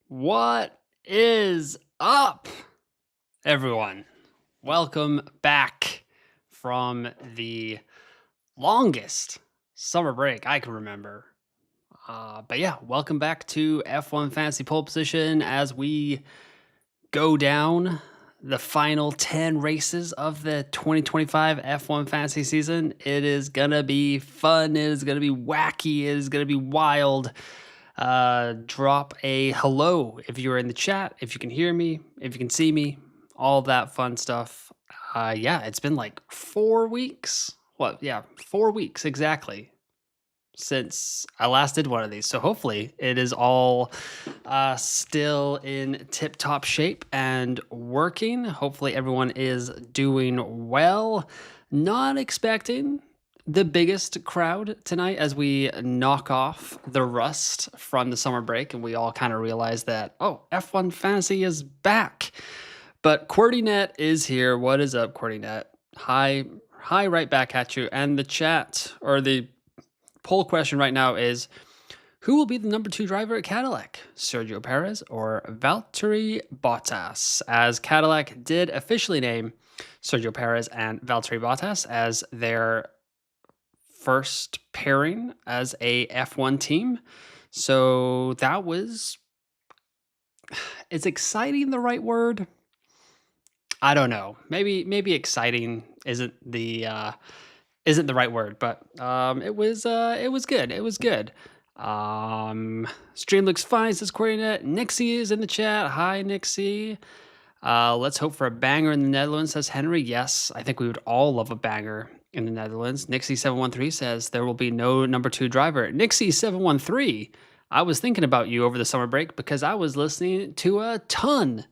What is up, everyone? Welcome back from the longest summer break I can remember. But yeah, welcome back to F1 Fantasy Pole Position as we go down the final 10 races of the 2025 F1 Fantasy season. It is going to be fun. It is going to be wacky. It is going to be wild. Drop a hello if you're in the chat, if you can hear me, if you can see me, all that fun stuff. Yeah, it's been like 4 weeks. What? Yeah, 4 weeks exactly since I last did one of these. So hopefully it is all still in tip-top shape and working. Hopefully everyone is doing well. Not expecting the biggest crowd tonight as we knock off the rust from the summer break and we all kind of realize that, oh, F1 Fantasy is back. But QWERTYNet is here. What is up, QWERTYNet? Hi, right back at you. And the chat, or the poll question right now is, who will be the number 2 driver at Cadillac? Sergio Perez or Valtteri Bottas? As Cadillac did officially name Sergio Perez and Valtteri Bottas as their first pairing as a F1 team. So that was... Is exciting the right word? I don't know. Maybe exciting isn't the right word, but it was good. It was good. Stream looks fine, says QWERTYNet. Nixie is in the chat. Hi, Nixie. Let's hope for a banger in the Netherlands, says Henry. Yes, I think we would all love a banger in the Netherlands. Nixie713 says there will be no number 2 driver. Nixie713, I was thinking about you over the summer break because I was listening to a ton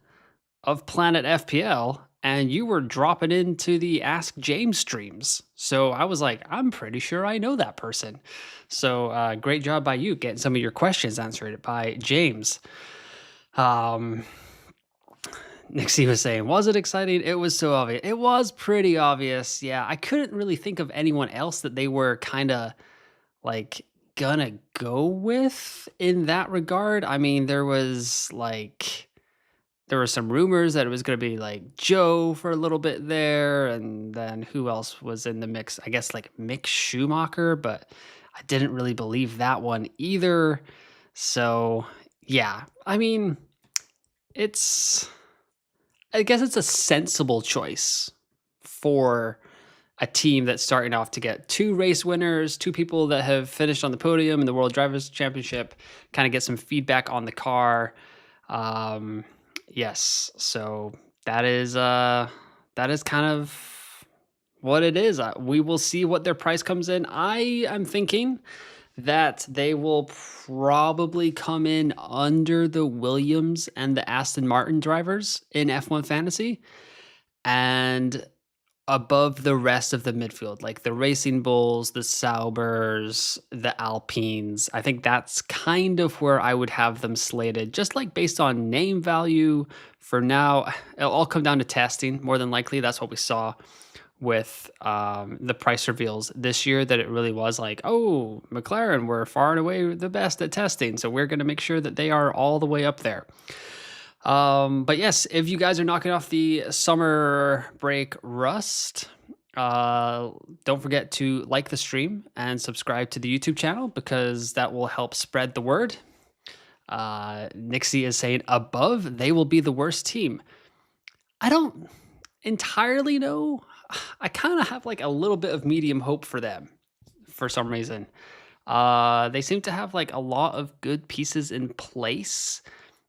of Planet FPL and you were dropping into the Ask James streams. So I was like, I'm pretty sure I know that person. So great job by you getting some of your questions answered by James. Nixie was saying, was it exciting? It was so obvious. It was pretty obvious. Yeah, I couldn't really think of anyone else that they were kind of like gonna go with in that regard. I mean, there were some rumors that it was going to be like Joe for a little bit there. And then who else was in the mix? I guess like Mick Schumacher, but I didn't really believe that one either. So yeah, I mean, I guess it's a sensible choice for a team that's starting off to get 2 race winners, 2 people that have finished on the podium in the World Drivers' Championship, kind of get some feedback on the car. Yes, so that is kind of what it is. We will see what their price comes in. I am thinking that they will probably come in under the Williams and the Aston Martin drivers in F1 Fantasy and above the rest of the midfield, like the Racing Bulls, the Saubers, the Alpines. I think that's kind of where I would have them slated, just like based on name value for now. It'll all come down to testing. More than likely, that's what we saw with the price reveals this year, that it really was like, oh, McLaren were far and away the best at testing, so we're going to make sure that they are all the way up there. But yes, if you guys are knocking off the summer break rust, don't forget to like the stream and subscribe to the YouTube channel because that will help spread the word. Nixie is saying above, they will be the worst team. I don't entirely know. I kind of have like a little bit of medium hope for them for some reason. They seem to have like a lot of good pieces in place.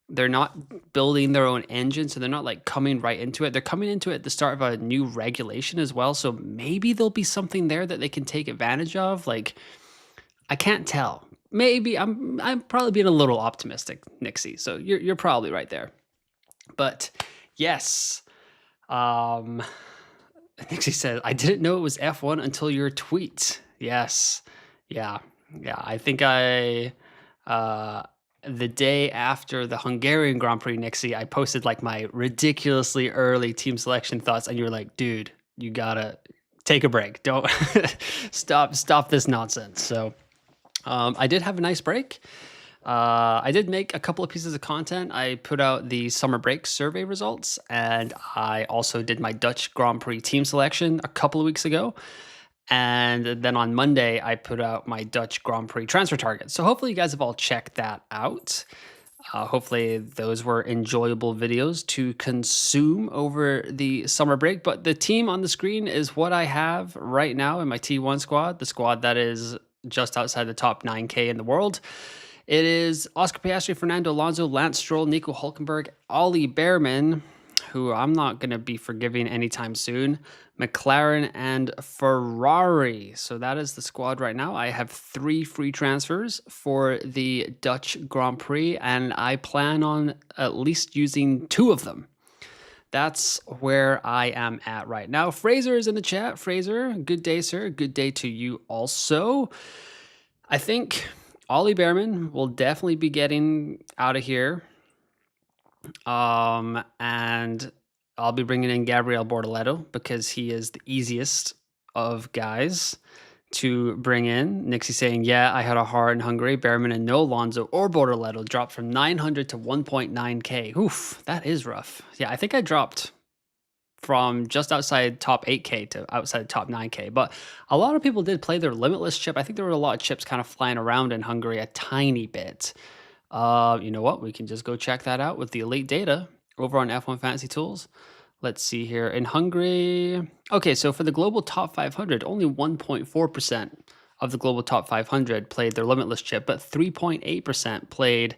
They're not building their own engine, so they're not like coming right into it. They're coming into it at the start of a new regulation as well, so maybe there'll be something there that they can take advantage of. Like, I can't tell. Maybe I'm probably being a little optimistic, Nixie. So you're probably right there. But yes, Nixie said, I didn't know it was F1 until your tweet. Yes, yeah. I think the day after the Hungarian Grand Prix, Nixie, I posted like my ridiculously early team selection thoughts, and you were like, dude, you gotta take a break. Don't stop this nonsense. So I did have a nice break. I did make a couple of pieces of content. I put out the summer break survey results, and I also did my Dutch Grand Prix team selection a couple of weeks ago. And then on Monday, I put out my Dutch Grand Prix transfer targets. So hopefully you guys have all checked that out. Hopefully those were enjoyable videos to consume over the summer break. But the team on the screen is what I have right now in my T1 squad, the squad that is just outside the top 9K in the world. It is Oscar Piastri, Fernando Alonso, Lance Stroll, Nico Hulkenberg, Ollie Behrman, who I'm not going to be forgiving anytime soon, McLaren, and Ferrari. So that is the squad right now. I have 3 free transfers for the Dutch Grand Prix, and I plan on at least using 2 of them. That's where I am at right now. Fraser is in the chat. Fraser, good day, sir. Good day to you also. I think Ollie Behrman will definitely be getting out of here. And I'll be bringing in Gabriel Bortoleto because he is the easiest of guys to bring in. Nixie saying, yeah, I had a hard in Hungary. Behrman and no Alonso or Bortoleto dropped from 900 to 1.9K. Oof, that is rough. Yeah, I think I dropped from just outside top 8K to outside top 9K. But a lot of people did play their limitless chip. I think there were a lot of chips kind of flying around in Hungary a tiny bit. You know what? We can just go check that out with the elite data over on F1 Fantasy Tools. Let's see here. In Hungary, okay, so for the global top 500, only 1.4% of the global top 500 played their limitless chip, but 3.8% played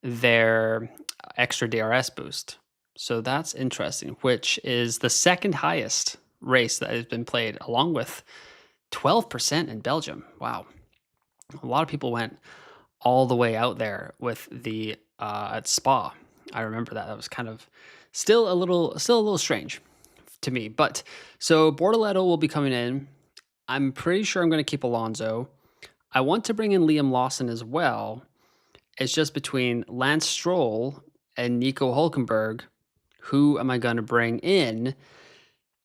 their extra DRS boost. So that's interesting, which is the second highest race that has been played, along with 12% in Belgium. Wow. A lot of people went all the way out there with the at Spa. I remember that. That was kind of still a little strange to me. But so Bortoleto will be coming in. I'm pretty sure I'm going to keep Alonso. I want to bring in Liam Lawson as well. It's just between Lance Stroll and Nico Hulkenberg. Who am I going to bring in?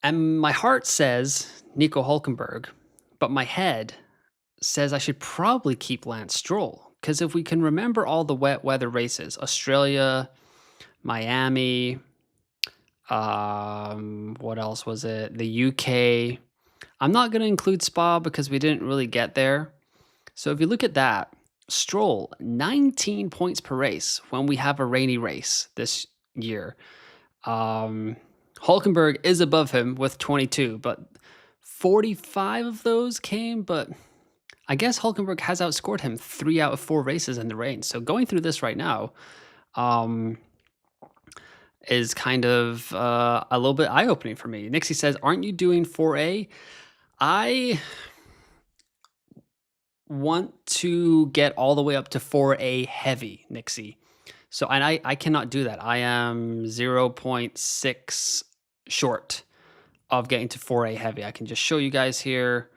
And my heart says Nico Hulkenberg, but my head says I should probably keep Lance Stroll. Because if we can remember all the wet weather races, Australia, Miami, what else was it? The UK. I'm not going to include Spa because we didn't really get there. So if you look at that, Stroll, 19 points per race when we have a rainy race this year. Hulkenberg is above him with 22, but 45 of those came, but I guess Hulkenberg has outscored him 3 out of 4 races in the rain. So going through this right now is kind of a little bit eye-opening for me. Nixie says, aren't you doing 4A? I want to get all the way up to 4A heavy, Nixie. So and I cannot do that. I am 0.6 short of getting to 4A heavy. I can just show you guys here.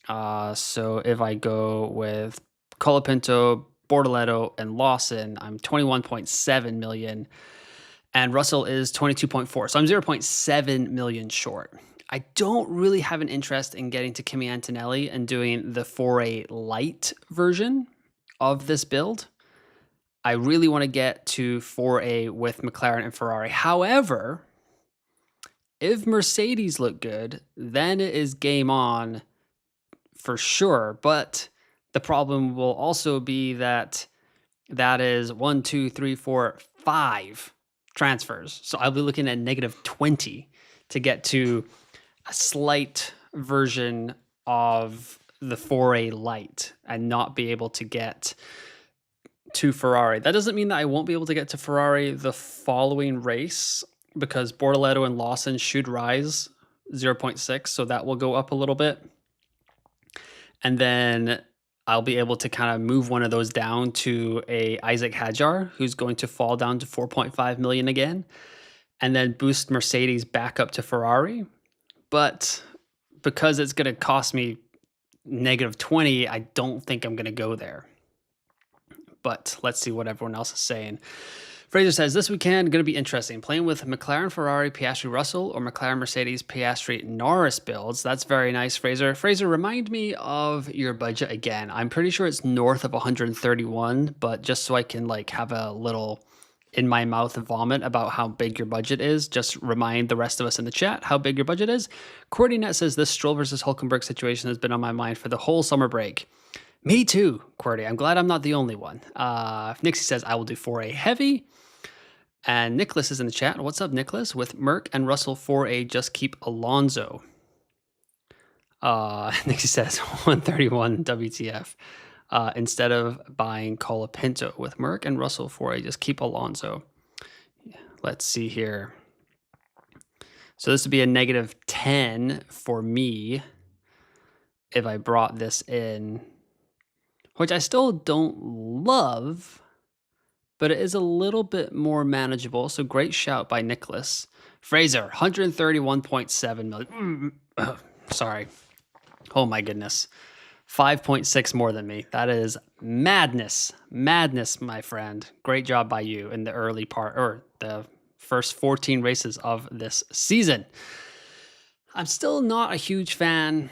So if I go with Colapinto, Bortoleto, and Lawson, I'm 21.7 million, and Russell is 22.4. So I'm 0.7 million short. I don't really have an interest in getting to Kimi Antonelli and doing the 4A light version of this build. I really want to get to 4A with McLaren and Ferrari. However, if Mercedes look good, then it is game on for sure. But the problem will also be that is 1, 2, 3, 4, 5 transfers. So I'll be looking at negative 20 to get to a slight version of the 4A light and not be able to get to Ferrari. That doesn't mean that I won't be able to get to Ferrari the following race, because Bortoleto and Lawson should rise 0.6, so that will go up a little bit. And then I'll be able to kind of move one of those down to a Isaac Hadjar, who's going to fall down to 4.5 million again, and then boost Mercedes back up to Ferrari. But because it's going to cost me negative 20, I don't think I'm going to go there. But let's see what everyone else is saying. Fraser says, this weekend going to be interesting. Playing with McLaren, Ferrari, Piastri, Russell, or McLaren, Mercedes, Piastri, Norris builds. That's very nice, Fraser. Fraser, remind me of your budget again. I'm pretty sure it's north of 131, but just so I can like have a little in my mouth vomit about how big your budget is, just remind the rest of us in the chat how big your budget is. QWERTYNet says, this Stroll versus Hulkenberg situation has been on my mind for the whole summer break. Me too, QWERTY. I'm glad I'm not the only one. Nixie says, I will do 4A heavy. And Nicholas is in the chat. What's up, Nicholas? With Merck and Russell 4A, just keep Alonso. Nixie says 131 WTF. Instead of buying Colapinto with Merck and Russell 4A, just keep Alonso. Let's see here. So this would be a negative 10 for me if I brought this in, which I still don't love, but it is a little bit more manageable. So great shout by Nicholas. Fraser, 131.7 million. Sorry. Oh my goodness. 5.6 more than me. That is madness. Madness, my friend. Great job by you in the early part, or the first 14 races of this season. I'm still not a huge fan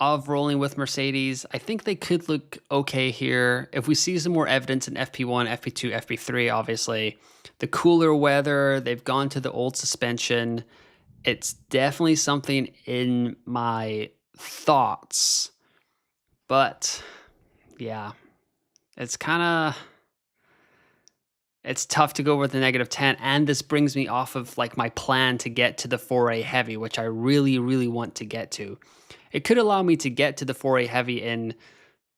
of rolling with Mercedes. I think they could look okay here. If we see some more evidence in FP1, FP2, FP3, obviously, the cooler weather, they've gone to the old suspension. It's definitely something in my thoughts. But yeah, it's tough to go with the negative 10. And this brings me off of like my plan to get to the 4A heavy, which I really, really want to get to. It could allow me to get to the 4A heavy in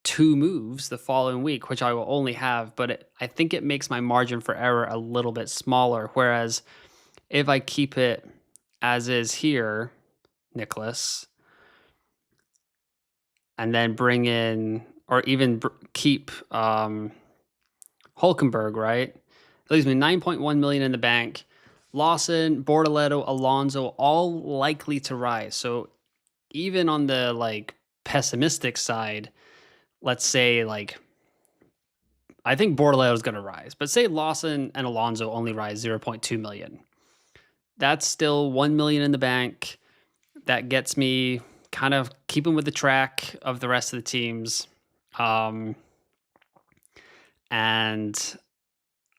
2 moves the following week, which I will only have, but I think it makes my margin for error a little bit smaller. Whereas if I keep it as is here, Nicholas, and then bring in, or even keep Hulkenberg, right? It leaves me 9.1 million in the bank. Lawson, Bortoleto, Alonso, all likely to rise. So even on the like pessimistic side, let's say like, I think Bortoleto is going to rise, but say Lawson and Alonso only rise 0.2 million. That's still 1 million in the bank. That gets me kind of keeping with the track of the rest of the teams. And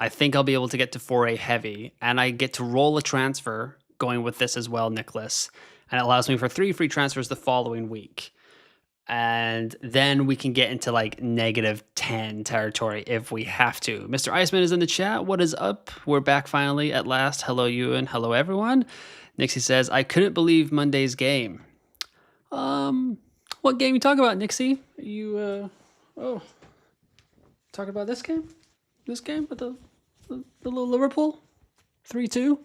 I think I'll be able to get to 4A heavy, and I get to roll a transfer going with this as well, Nicholas. And it allows me for 3 free transfers the following week. And then we can get into like negative 10 territory if we have to. Mr. Iceman is in the chat. What is up? We're back finally at last. Hello, Ewan. Hello, everyone. Nixie says, I couldn't believe Monday's game. What game you talking about, Nixie? You, talking about this game? This game with the little Liverpool? 3-2?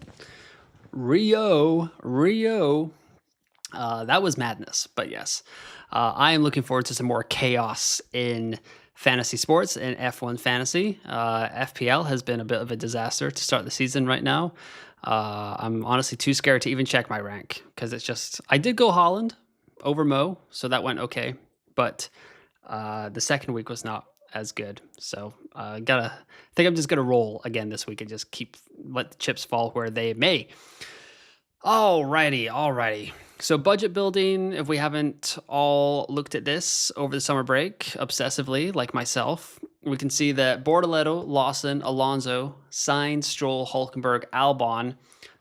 Rio. That was madness, but yes. I am looking forward to some more chaos in fantasy sports and F1 fantasy. FPL has been a bit of a disaster to start the season right now. I'm honestly too scared to even check my rank because it's just, I did go Holland over Mo, so that went okay. But the second week was not as good. So I think I'm just gonna roll again this week and just let the chips fall where they may. Alrighty. So budget building, if we haven't all looked at this over the summer break obsessively, like myself, we can see that Bortoleto, Lawson, Alonso, Sainz, Stroll, Hulkenberg, Albon,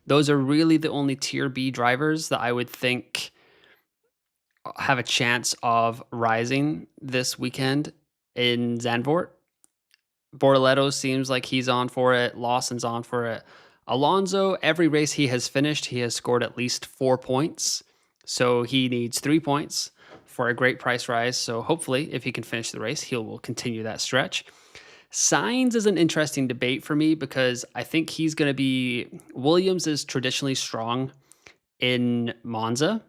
those are really the only tier B drivers that I would think have a chance of rising this weekend in Zandvoort. Bortoleto seems like he's on for it. Lawson's on for it. Alonso, every race he has finished, he has scored at least 4 points. So he needs 3 points for a great price rise. So hopefully, if he can finish the race, he will continue that stretch. Sainz is an interesting debate for me because I think he's going to be... Williams is traditionally strong in Monza.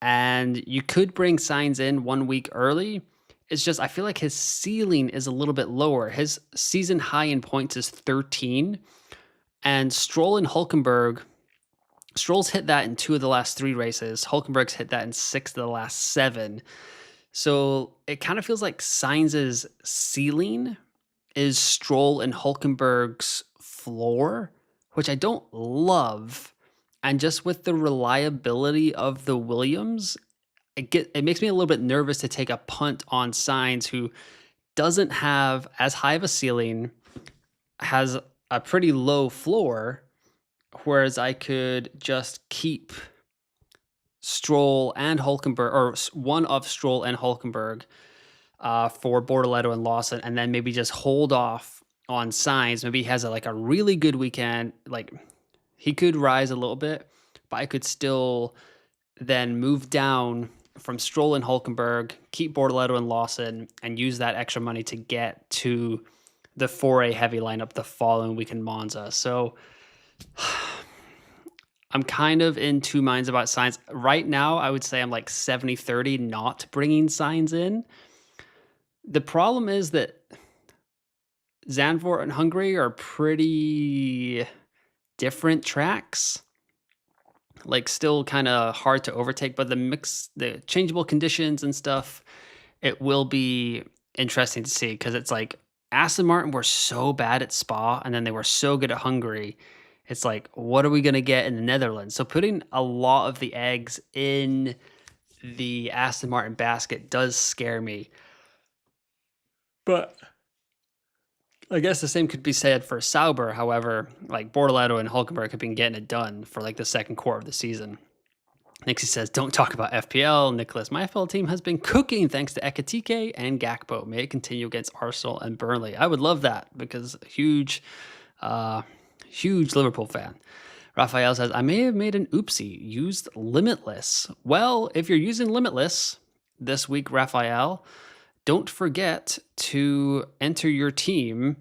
And you could bring Sainz in 1 week early. It's just, I feel like his ceiling is a little bit lower. His season high in points is 13. And Stroll and Hulkenberg, Stroll's hit that in 2 of the last 3 races. Hulkenberg's hit that in 6 of the last 7. So it kind of feels like Sainz's ceiling is Stroll and Hulkenberg's floor, which I don't love. And just with the reliability of the Williams, it makes me a little bit nervous to take a punt on Sainz, who doesn't have as high of a ceiling, has a pretty low floor, whereas I could just keep Stroll and Hulkenberg, or one of Stroll and Hulkenberg, for Bortoleto and Lawson, and then maybe just hold off on Sainz. Maybe he has a really good weekend. Like, he could rise a little bit, but I could still then move down from Stroll and Hulkenberg, keep Bortoleto and Lawson, and use that extra money to get to the 4A heavy lineup the following week in Monza. So I'm kind of in two minds about Sainz. Right now, I would say I'm like 70-30 not bringing Sainz in. The problem is that Zandvoort and Hungary are pretty different tracks. Like, still kind of hard to overtake, but the changeable conditions and stuff, it will be interesting to see, because it's like Aston Martin were so bad at Spa and then they were so good at Hungary. It's like, what are we going to get in the Netherlands? So putting a lot of the eggs in the Aston Martin basket does scare me. But I guess the same could be said for Sauber. However, like, Bortoleto and Hulkenberg have been getting it done for like the second quarter of the season. Nixie says, don't talk about FPL. Nicholas, my FPL team has been cooking thanks to Ekatike and Gakpo. May it continue against Arsenal and Burnley. I would love that, because huge Liverpool fan. Raphael says, I may have made an oopsie, used Limitless. Well, if you're using Limitless this week, Raphael, don't forget to enter your team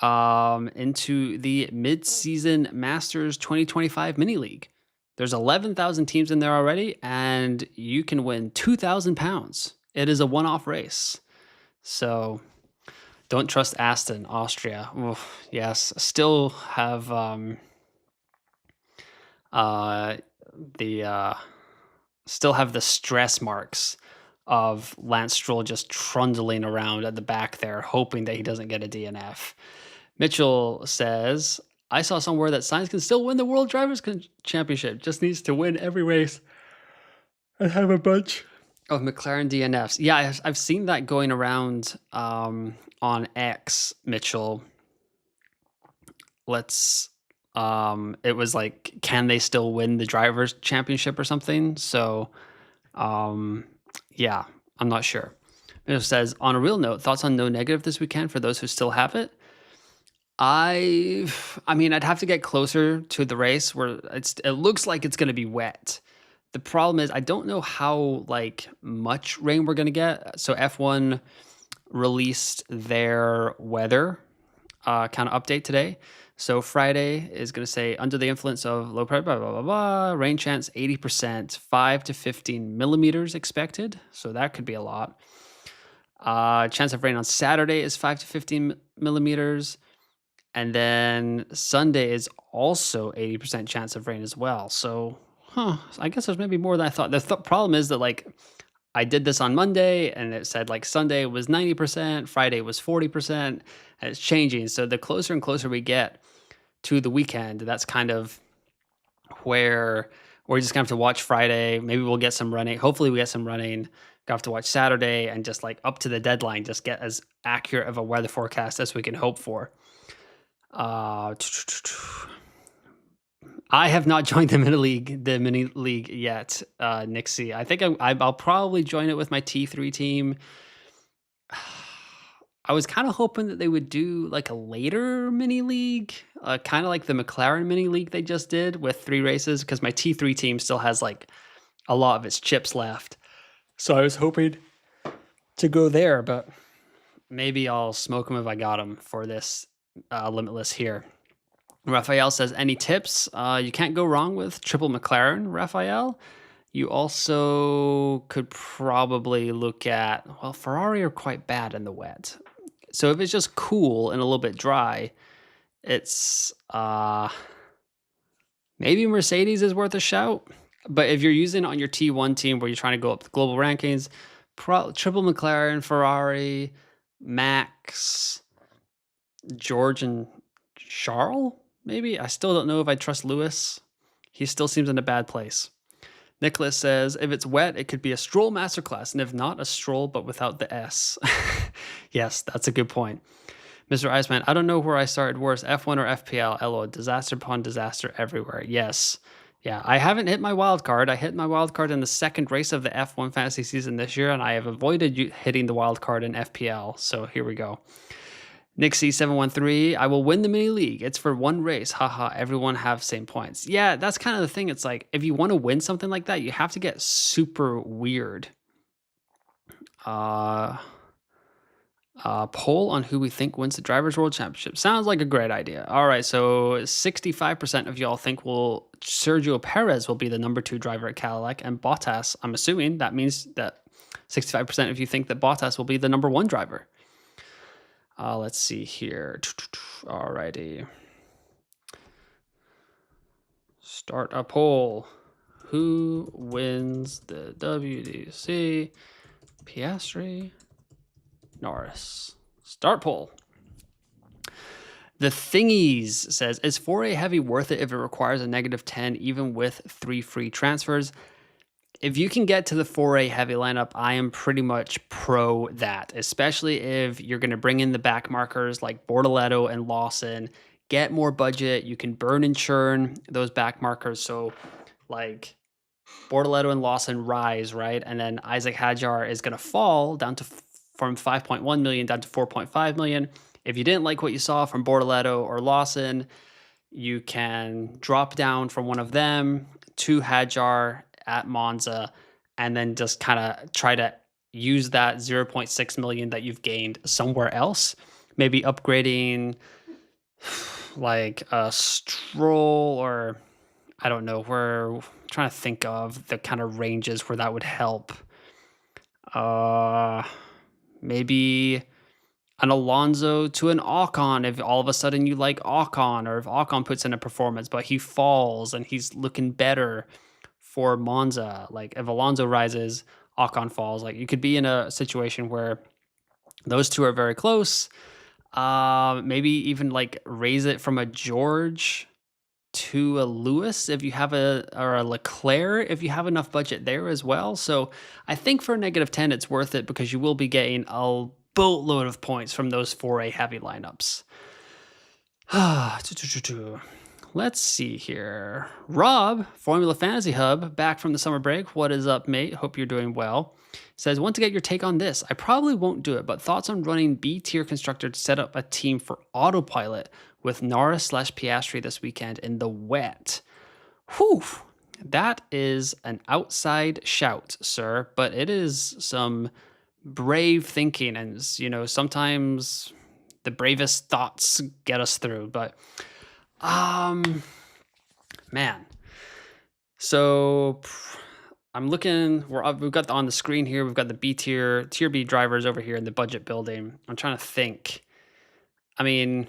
into the Mid-Season Masters 2025 Mini League. There's 11,000 teams in there already, and you can win £2,000. It is a one-off race. So don't trust Aston, Austria. Oof, yes, still have the stress marks of Lance Stroll just trundling around at the back there, hoping that he doesn't get a DNF. Mitchell says, I saw somewhere that Sainz can still win the World Drivers' Championship. Just needs to win every race and have a bunch of McLaren DNFs. Yeah, I've seen that going around on X, Mitchell. It was like, can they still win the Drivers' Championship or something? So, yeah, I'm not sure. Mitchell says, on a real note, thoughts on No Negative this weekend for those who still have it? I mean, I'd have to get closer to the race where it looks like it's going to be wet. The problem is I don't know how much rain we're going to get. So F1 released their weather kind of update today. So Friday is going to say, under the influence of low pressure, blah, blah, blah, blah, rain chance 80%, 5 to 15 millimeters expected. So that could be a lot. Chance of rain on Saturday is 5 to 15 millimeters. And then Sunday is also 80% chance of rain as well. So, I guess there's maybe more than I thought. The problem is that I did this on Monday and it said Sunday was 90%, Friday was 40%, and it's changing. So the closer and closer we get to the weekend, that's kind of where we're just going to have to watch Friday. Maybe we'll get some running. Hopefully we get some running. Gonna have to watch Saturday and just up to the deadline, just get as accurate of a weather forecast as we can hope for. I have not joined the mini league yet, Nixie. I think I'll probably join it with my T3 team. I was kind of hoping that they would do a later mini league, kind of like the McLaren mini league they just did with 3 races, because my T3 team still has a lot of its chips left. So I was hoping to go there, but maybe I'll smoke them if I got them for this Limitless here. Raphael says, any tips? You can't go wrong with triple McLaren, Raphael. You also could probably look at, Ferrari are quite bad in the wet. So if it's just cool and a little bit dry, it's maybe Mercedes is worth a shout. But if you're using it on your T1 team where you're trying to go up the global rankings, triple McLaren, Ferrari, Max, George and Charles, maybe? I still don't know if I trust Lewis. He still seems in a bad place. Nicholas says, if it's wet, it could be a stroll masterclass, and if not, a stroll, but without the S. Yes, that's a good point. Mr. Iceman, I don't know where I started worse, F1 or FPL. LO, disaster upon disaster everywhere. Yes. Yeah, I haven't hit my wild card. I hit my wild card in the second race of the F1 fantasy season this year, and I have avoided hitting the wild card in FPL. So here we go. Nixie713, I will win the mini league. It's for one race. Haha, everyone have same points. Yeah, that's kind of the thing. It's like, if you want to win something like that, you have to get super weird. Poll on who we think wins the Drivers' World Championship. Sounds like a great idea. All right, so 65% of y'all think Sergio Perez will be the number 2 driver at Cadillac, and Bottas, I'm assuming that means that 65% of you think that Bottas will be the number 1 driver. Let's see here. Alrighty. Start a poll. Who wins the WDC? Piastri, Norris. Start poll. The Thingies says, is 4A heavy worth it if it requires a -10 even with 3 free transfers? If you can get to the 4A heavy lineup, I am pretty much pro that, especially if you're going to bring in the back markers like Bortoleto and Lawson, get more budget. You can burn and churn those back markers. So like Bortoleto and Lawson rise, right? And then Isaac Hadjar is going to fall down to from 5.1 million down to 4.5 million. If you didn't like what you saw from Bortoleto or Lawson, you can drop down from one of them to Hadjar at Monza, and then just kind of try to use that 0.6 million that you've gained somewhere else. Maybe upgrading like a Stroll, or I don't know, we're trying to think of the kind of ranges where that would help. Maybe an Alonso to an Ocon if all of a sudden you like Ocon, or if Ocon puts in a performance but he falls and he's looking better for Monza. Like if Alonso rises, Ocon falls. Like you could be in a situation where those two are very close. Maybe even like raise it from a George to a Lewis if you have or a Leclerc if you have enough budget there as well. So I think for -10 it's worth it because you will be getting a boatload of points from those 4A heavy lineups. Let's see here. Rob, Formula Fantasy Hub, back from the summer break. What is up, mate? Hope you're doing well. Says, want to get your take on this. I probably won't do it, but thoughts on running B-tier constructor to set up a team for autopilot with Norris/Piastri this weekend in the wet. Whew. That is an outside shout, sir, but it is some brave thinking, and sometimes the bravest thoughts get us through. But man, so I'm looking. We've got on the screen here. We've got the tier B drivers over here in the budget building. I'm trying to think. I mean,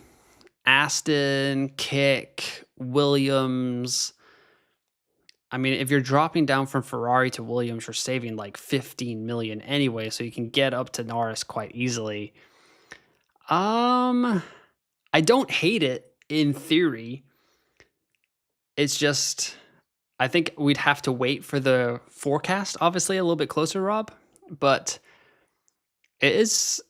Aston, Kick, Williams. I mean, if you're dropping down from Ferrari to Williams, you're saving like 15 million anyway, so you can get up to Norris quite easily. I don't hate it in theory. It's just, I think we'd have to wait for the forecast, obviously, a little bit closer, Rob. But it's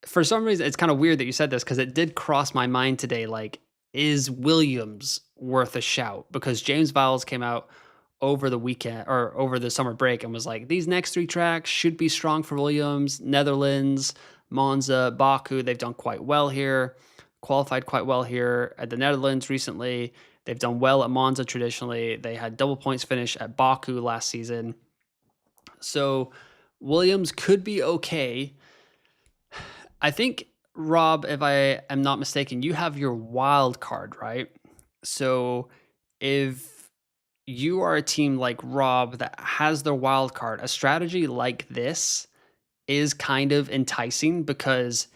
for some reason, it's kind of weird that you said this, because it did cross my mind today, like, is Williams worth a shout? Because James Vowles came out over the weekend or over the summer break and was like, these next 3 tracks should be strong for Williams. Netherlands, Monza, Baku, they've done quite well here, qualified quite well here at the Netherlands recently. They've done well at Monza traditionally. They had double points finish at Baku last season. So Williams could be okay. I think, Rob, if I am not mistaken, you have your wild card, right? So if you are a team like Rob that has their wild card, a strategy like this is kind of enticing, because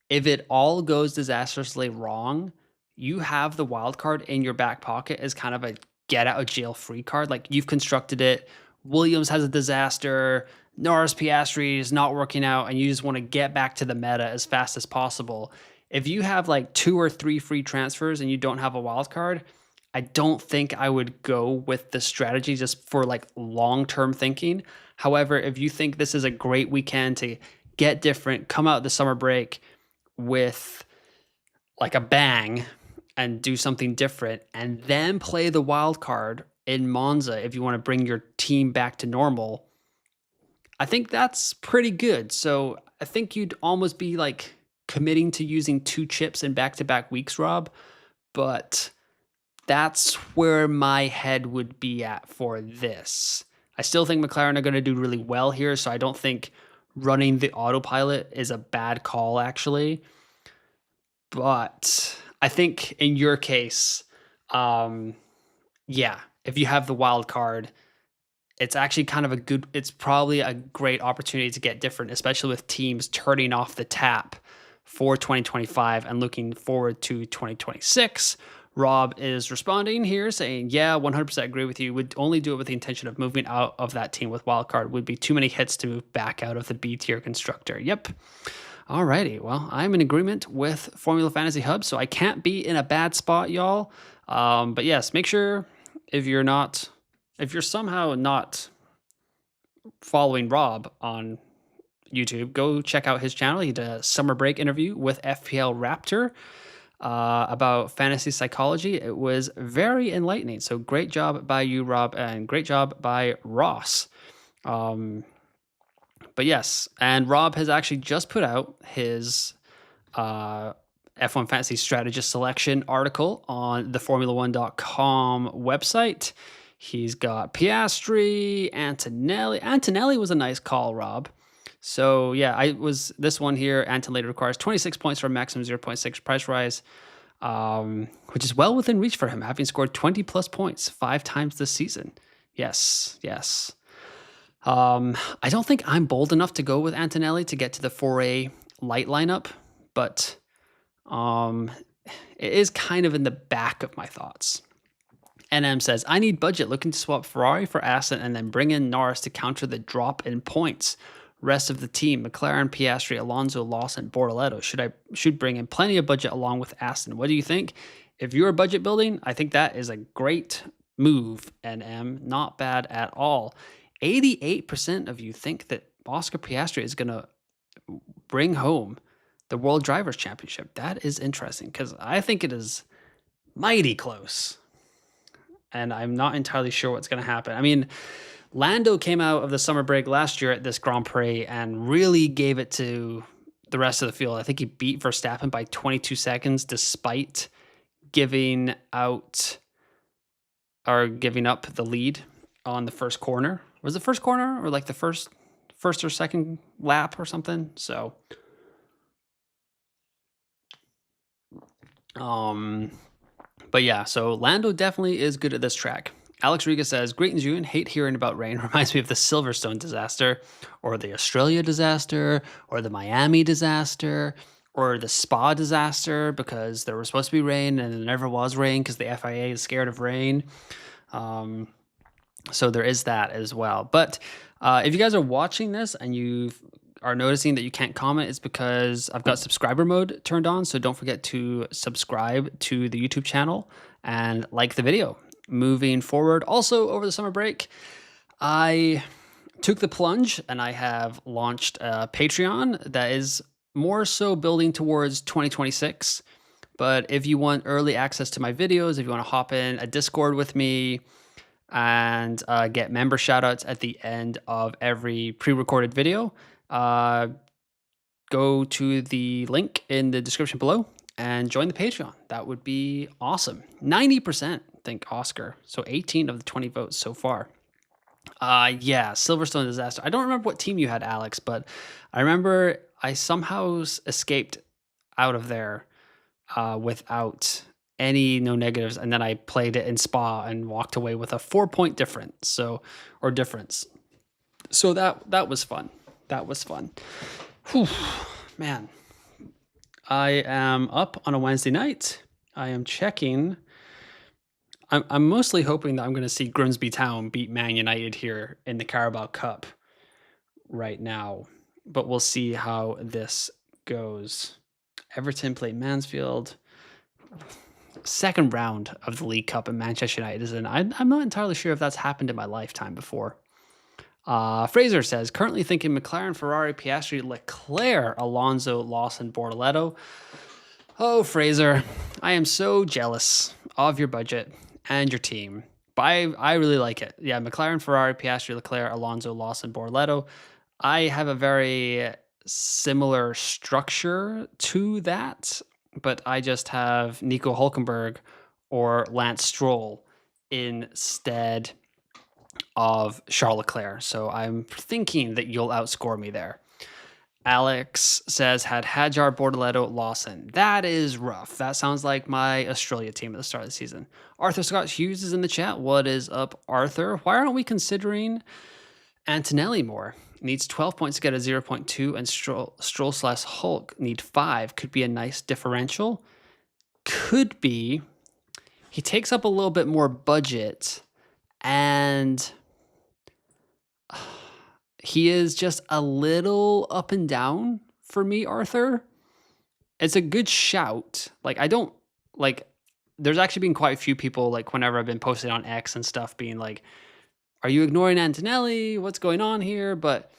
if it all goes disastrously wrong, you have the wild card in your back pocket as kind of a get out of jail free card. Like, you've constructed it. Williams has a disaster. Norris Piastri is not working out, and you just want to get back to the meta as fast as possible. if you have like 2 or 3 free transfers and you don't have a wild card, I don't think I would go with the strategy just for like long-term thinking. However, if you think this is a great weekend to get different, come out the summer break with like a bang and do something different, and then play the wild card in Monza if you want to bring your team back to normal, I think that's pretty good. So I think you'd almost be like committing to using 2 chips in back-to-back weeks, Rob, but that's where my head would be at for this. I still think McLaren are going to do really well here, so I don't think running the autopilot is a bad call, actually. But I think in your case, yeah, if you have the wild card, it's actually kind of it's probably a great opportunity to get different, especially with teams turning off the tap for 2025 and looking forward to 2026. Rob is responding here saying, yeah, 100% agree with you. Would only do it with the intention of moving out of that team with wildcard. Would be too many hits to move back out of the B tier constructor. Yep. Alrighty. Well, I'm in agreement with Formula Fantasy Hub, so I can't be in a bad spot, y'all. But yes, make sure if you're somehow not following Rob on YouTube, go check out his channel. He did a summer break interview with FPL Raptor about fantasy psychology. It was very enlightening. So great job by you, Rob, and great job by Ross. But yes, and Rob has actually just put out his F1 Fantasy Strategist Selection article on the Formula1.com website. He's got Piastri, Antonelli. Antonelli was a nice call, Rob. So yeah, this one here. Antonelli requires 26 points for a maximum 0.6 price rise, which is well within reach for him, having scored 20 plus points 5 times this season. Yes. I don't think I'm bold enough to go with Antonelli to get to the 4A light lineup, but it is kind of in the back of my thoughts. NM says, I need budget, looking to swap Ferrari for Aston and then bring in Norris to counter the drop in points. Rest of the team, McLaren, Piastri, Alonso, Lawson, Bortoletto. Should bring in plenty of budget along with Aston. What do you think? If you're budget building, I think that is a great move, NM. Not bad at all. 88% of you think that Oscar Piastri is going to bring home the World Drivers' Championship. That is interesting because I think it is mighty close. And I'm not entirely sure what's going to happen. I mean, Lando came out of the summer break last year at this Grand Prix and really gave it to the rest of the field. I think he beat Verstappen by 22 seconds despite giving up the lead on the first corner. Was it first corner or like the first or second lap or something? So, but yeah, so Lando definitely is good at this track. Alex Riga says, great in June, hate hearing about rain. Reminds me of the Silverstone disaster or the Australia disaster or the Miami disaster or the Spa disaster because there was supposed to be rain and there never was rain because the FIA is scared of rain. So there is that as well. But if you guys are watching this and you are noticing that you can't comment, it's because I've got subscriber mode turned on. So don't forget to subscribe to the YouTube channel and like the video. Moving forward, also over the summer break, I took the plunge and I have launched a Patreon that is more so building towards 2026. But if you want early access to my videos, if you want to hop in a Discord with me and get member shoutouts at the end of every pre-recorded video, go to the link in the description below and join the Patreon. That would be awesome. 90% think Oscar. So 18 of the 20 votes so far. Yeah, Silverstone disaster. I don't remember what team you had, Alex, but I remember I somehow escaped out of there without no negatives, and then I played it in Spa and walked away with a 4-point difference. So that was fun. That was fun. Whew, man. I am up on a Wednesday night. I am checking. I'm mostly hoping that I'm going to see Grimsby Town beat Man United here in the Carabao Cup right now, but we'll see how this goes. Everton play Mansfield. Second round of the League Cup, and Manchester United is in. I'm not entirely sure if that's happened in my lifetime before. Fraser says, currently thinking McLaren, Ferrari, Piastri, Leclerc, Alonso, Lawson, Bortoleto. Oh, Fraser, I am so jealous of your budget and your team. But I really like it. Yeah, McLaren, Ferrari, Piastri, Leclerc, Alonso, Lawson, Bortoleto. I have a very similar structure to that, but I just have Nico Hulkenberg or Lance Stroll instead of Charles Leclerc. So I'm thinking that you'll outscore me there. Alex says, had Hadjar, Bortoleto, Lawson. That is rough. That sounds like my Australia team at the start of the season. Arthur Scott Hughes is in the chat. What is up, Arthur? Why aren't we considering Antonelli more? Needs 12 points to get a 0.2, and Stroll/Hulk need 5. Could be a nice differential. Could be. He takes up a little bit more budget, and he is just a little up and down for me, Arthur. It's a good shout. There's actually been quite a few people, like, whenever I've been posting on X and stuff, being like, are you ignoring Antonelli? What's going on here? But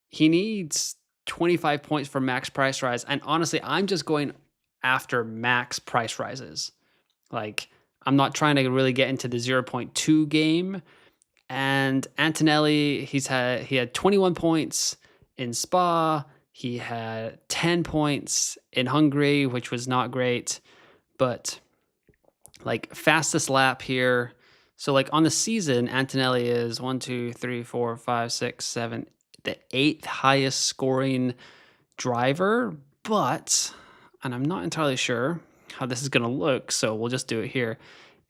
he needs 25 points for max price rise. And honestly, I'm just going after max price rises. Like, I'm not trying to really get into the 0.2 game. And Antonelli, he had 21 points in Spa. He had 10 points in Hungary, which was not great. But, like, fastest lap here. So, like, on the season, Antonelli is 1, 2, 3, 4, 5, 6, 7, the 8th highest scoring driver. But, and I'm not entirely sure how this is going to look, so we'll just do it here.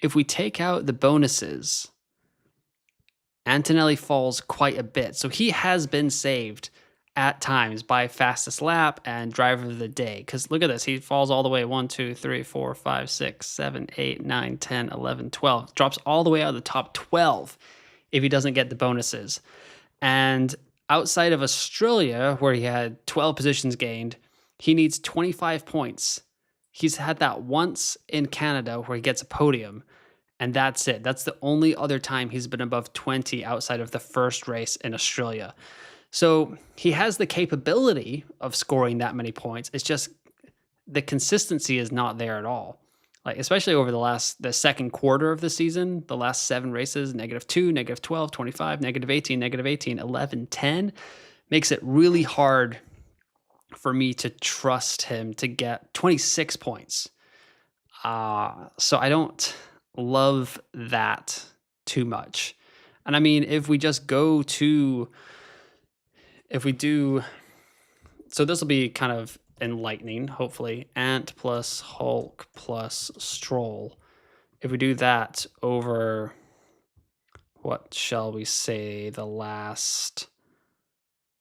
If we take out the bonuses, Antonelli falls quite a bit. So he has been saved at times by fastest lap and driver of the day. Because look at this. He falls all the way 1, 2, 3, 4, 5, 6, 7, 8, 9, 10, 11, 12. Drops all the way out of the top 12 if he doesn't get the bonuses. And outside of Australia, where he had 12 positions gained, he needs 25 points. He's had that once in Canada where he gets a podium. And that's it. That's the only other time he's been above 20 outside of the first race in Australia. So he has the capability of scoring that many points. It's just the consistency is not there at all. Like, especially over the second quarter of the season, the last 7 races, -2, -12, 25, -18, -18, 11, 10, makes it really hard for me to trust him to get 26 points. So I don't love that too much. And I mean, if we do, so this will be kind of enlightening, hopefully. Ant plus Hulk plus Stroll. If we do that over, what shall we say, the last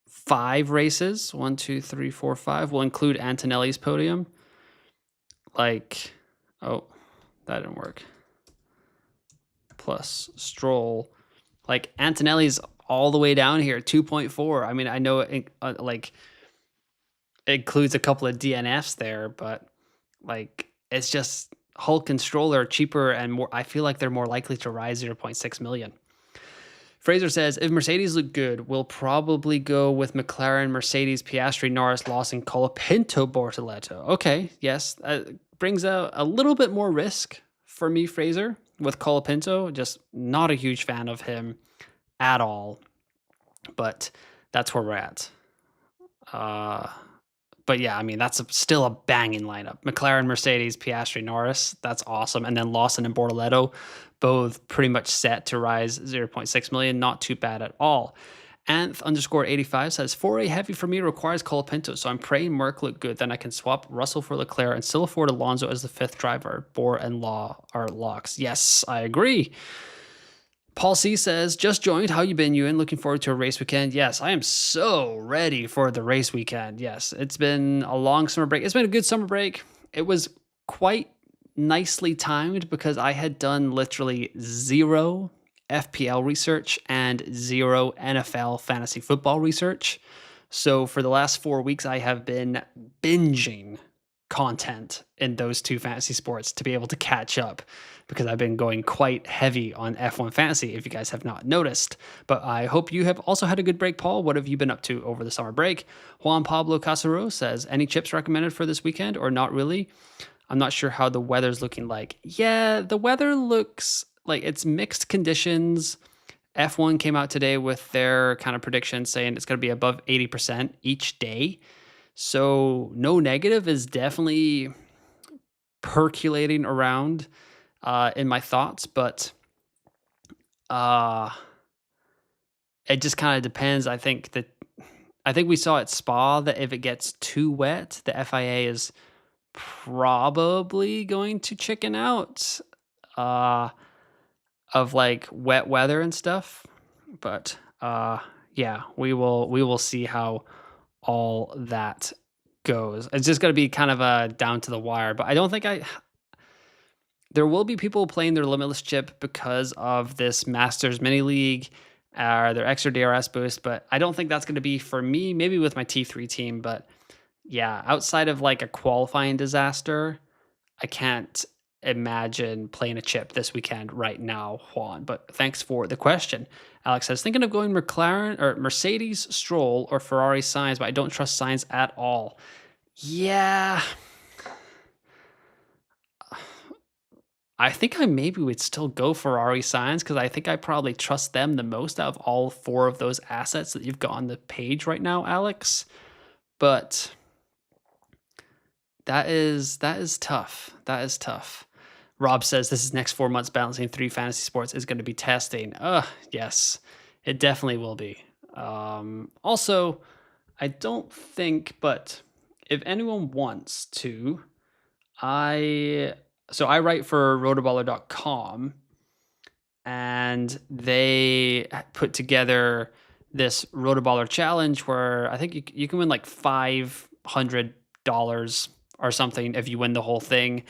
5 races, 1, 2, 3, 4, 5, we'll include Antonelli's podium. Like, oh, that didn't work. Plus Stroll. Like, Antonelli's all the way down here, 2.4. I mean, I know it includes a couple of DNFs there, but, like, it's just Hulk and Stroll are cheaper and more. I feel like they're more likely to rise 0.6 million. Fraser says, if Mercedes look good, we'll probably go with McLaren, Mercedes, Piastri, Norris, Lawson, Colapinto, Bortoleto. Okay, yes, brings out a little bit more risk for me, Fraser, with Colapinto. Just not a huge fan of him at all, but that's where we're at. But yeah, I mean, that's still a banging lineup. McLaren, Mercedes, Piastri, Norris, that's awesome. And then Lawson and Bortoleto, both pretty much set to rise 0.6 million. Not too bad at all. Anth_85 says, 4A heavy for me requires Colapinto, so I'm praying Merc look good. Then I can swap Russell for Leclerc and still afford Alonso as the 5th driver. Bore and Law are locks. Yes, I agree. Paul C says, just joined. How you been, Ewan? Looking forward to a race weekend. Yes, I am so ready for the race weekend. Yes, it's been a long summer break. It's been a good summer break. It was quite nicely timed because I had done literally 0 FPL research and 0 NFL fantasy football research. So for the last 4 weeks, I have been binging content in those two fantasy sports to be able to catch up, because I've been going quite heavy on F1 fantasy, if you guys have not noticed. But I hope you have also had a good break, Paul. What have you been up to over the summer break? Juan Pablo Casaro says, any chips recommended for this weekend or not really? I'm not sure how the weather's looking like. Yeah, the weather looks like it's mixed conditions. F1 came out today with their kind of prediction saying it's going to be above 80% each day. So no negative is definitely percolating around in my thoughts, but it just kind of depends. I think we saw at Spa that if it gets too wet, the FIA is probably going to chicken out of like wet weather and stuff. But yeah, we will see how all that goes. It's just going to be kind of a down to the wire, but I don't think there will be people playing their limitless chip because of this Masters mini league, their extra DRS boost, but I don't think that's going to be for me, maybe with my T3 team. But yeah, outside of like a qualifying disaster, I can't imagine playing a chip this weekend right now, Juan. But thanks for the question. Alex says, thinking of going McLaren or Mercedes, Stroll, or Ferrari, Sainz, but I don't trust Sainz at all. Yeah, I think I maybe would still go Ferrari, Sainz, because I think I probably trust them the most out of all four of those assets that you've got on the page right now, Alex. But that is tough. That is tough. Rob says this is next 4 months balancing 3 fantasy sports is going to be testing. Yes, it definitely will be. Also, I don't think, but if anyone wants to, I write for rotoballer.com, and they put together this Rotoballer challenge where I think you can win like $500 or something if you win the whole thing.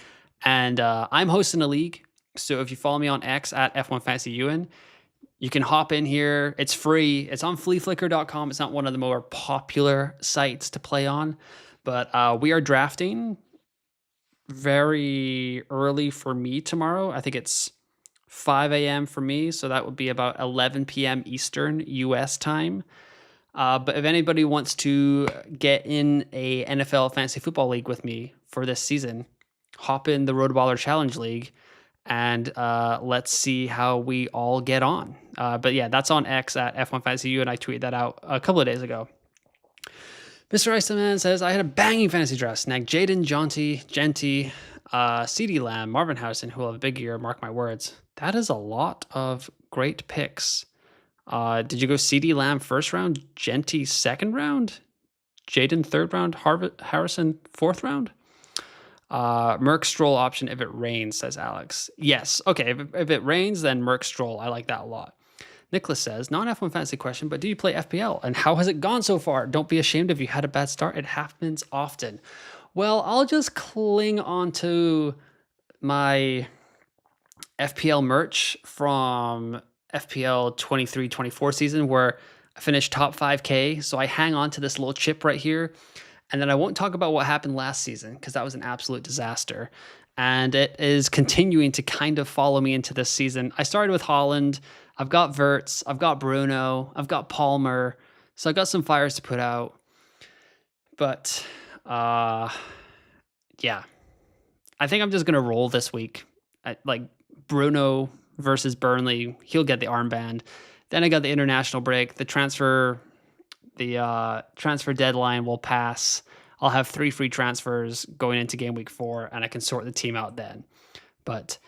And I'm hosting a league, so if you follow me on X at F1FantasyEwan, you can hop in here. It's free. It's on fleaflicker.com. It's not one of the more popular sites to play on, but we are drafting very early for me tomorrow. I think it's 5 a.m. for me, so that would be about 11 p.m. Eastern US time. But if anybody wants to get in a NFL fantasy football league with me for this season, hop in the Rotoballer Challenge League, and let's see how we all get on. But yeah, that's on X at F1FantasyU, and I tweeted that out a couple of days ago. Mr. Iceman says, I had a banging fantasy draft. Snagged Jaden, Genty, CD Lamb, Marvin Harrison, who will have a big year, mark my words. That is a lot of great picks. Did you go CD Lamb first round, Genty second round, Jaden third round, Harrison fourth round? Merc Stroll option if it rains, says Alex. Yes. Okay. If it rains, then Merc Stroll. I like that a lot. Nicholas says, non-F1 fantasy question, but do you play FPL? And how has it gone so far? Don't be ashamed if you had a bad start. It happens often. Well, I'll just cling on to my FPL merch from FPL 23-24 season, where I finished top 5K. So I hang on to this little chip right here. And then I won't talk about what happened last season, because that was an absolute disaster. And it is continuing to kind of follow me into this season. I started with Holland. I've got Verts. I've got Bruno. I've got Palmer. So I got some fires to put out. But yeah, I think I'm just going to roll this week. Like Bruno versus Burnley. He'll get the armband. Then I got the international break. The transfer deadline will pass. I'll have 3 free transfers going into game week 4, and I can sort the team out then. But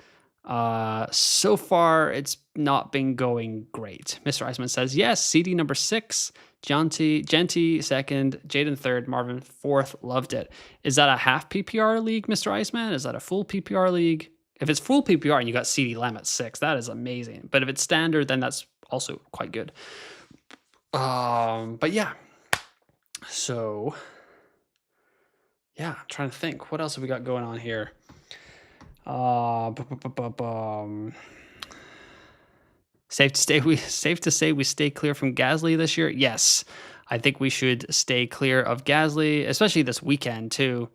so far, it's not been going great. Mr. Iceman says, yes, CD number 6, Genty second, Jaden third, Marvin fourth. Loved it. Is that a half PPR league, Mr. Iceman? Is that a full PPR league? If it's full PPR and you got CD Lamb at 6, that is amazing. But if it's standard, then that's also quite good. But yeah. So yeah, I'm trying to think. What else have we got going on here? Safe to say we stay clear from Gasly this year. Yes, I think we should stay clear of Gasly, especially this weekend too.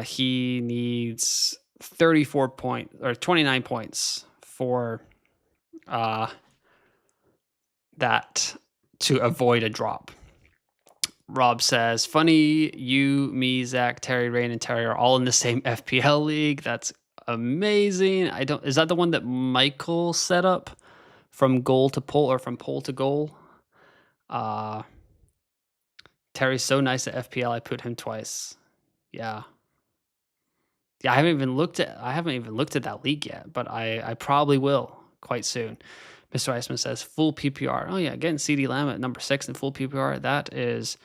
He needs 29 points for uh, that to avoid a drop. Rob says, funny, you, me, Zach, Terry, Rain, and Terry are all in the same FPL league. That's amazing. Is that the one that Michael set up from goal to pole or from pole to goal? Terry's so nice at FPL. I put him twice. Yeah. Yeah, I haven't even looked at that league yet, but I probably will quite soon. Mr. Iceman says full PPR. Oh yeah, getting CD Lamb at number 6 in full PPR. That is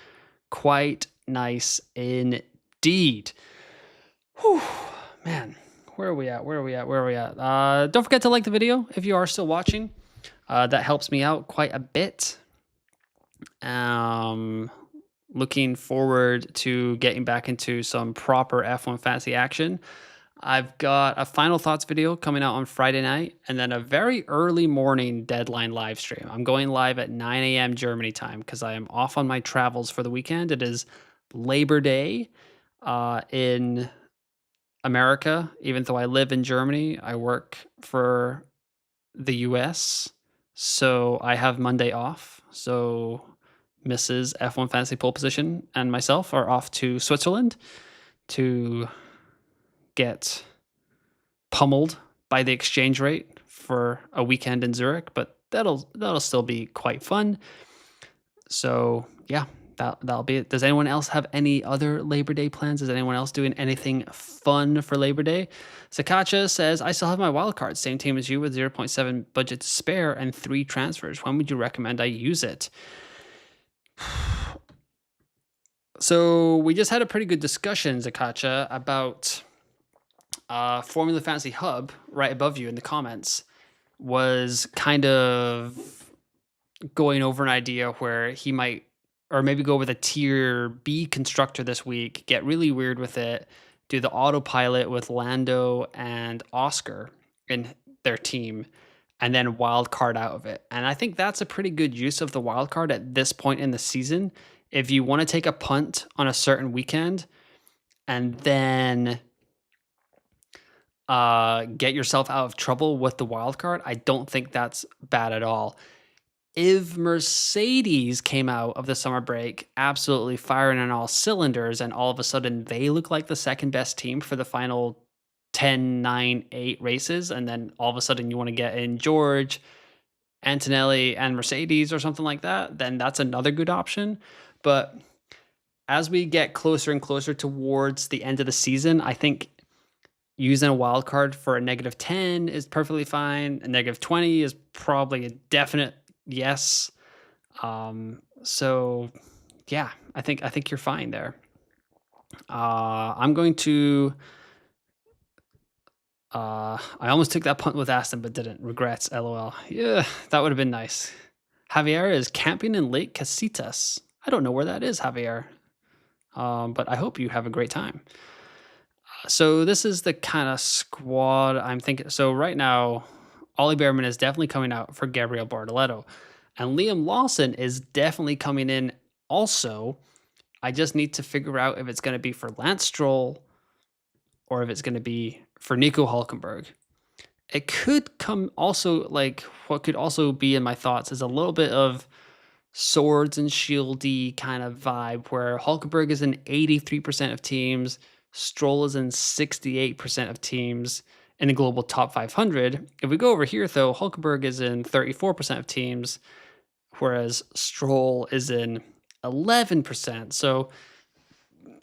quite nice indeed. Whew, man, where are we at? Don't forget to like the video if you are still watching. That helps me out quite a bit. Looking forward to getting back into some proper F1 fantasy action. I've got a final thoughts video coming out on Friday night and then a very early morning deadline live stream. I'm going live at 9 a.m. Germany time because I am off on my travels for the weekend. It is Labor Day in America. Even though I live in Germany, I work for the US. So I have Monday off. So Mrs. F1 Fantasy Pole Position and myself are off to Switzerland to get pummeled by the exchange rate for a weekend in Zurich, but that'll still be quite fun. So yeah, that'll be it. Does anyone else have any other Labor Day plans? Is anyone else doing anything fun for Labor Day? Sakacha says, I still have my wild card, same team as you with 0.7 budget to spare and 3 transfers. When would you recommend I use it? So we just had a pretty good discussion, Zakacha, about Formula Fantasy Hub right above you in the comments was kind of going over an idea where he might, or maybe go with a tier B constructor this week, get really weird with it, do the autopilot with Lando and Oscar in their team, and then wild card out of it. And I think that's a pretty good use of the wild card at this point in the season. If you want to take a punt on a certain weekend and then get yourself out of trouble with the wild card, I don't think that's bad at all. If Mercedes came out of the summer break absolutely firing on all cylinders and all of a sudden they look like the second best team for the final 10, 9, 8 races, and then all of a sudden you want to get in George, Antonelli, and Mercedes or something like that, then that's another good option. But as we get closer and closer towards the end of the season, I think using a wild card for a -10 is perfectly fine. A -20 is probably a definite yes. So yeah, I think you're fine there. I'm going to I almost took that punt with Aston, but didn't. Regrets, LOL. Yeah, that would have been nice. Javier is camping in Lake Casitas. I don't know where that is, Javier. But I hope you have a great time. So this is the kind of squad I'm thinking. So right now, Ollie Behrman is definitely coming out for Gabriel Bortoleto. And Liam Lawson is definitely coming in also. I just need to figure out if it's going to be for Lance Stroll or if it's going to be for Nico Hülkenberg. It could come also, like, what could also be in my thoughts is a little bit of swords and shieldy kind of vibe where Hülkenberg is in 83% of teams, Stroll is in 68% of teams in the global top 500. If we go over here, though, Hülkenberg is in 34% of teams, whereas Stroll is in 11%. So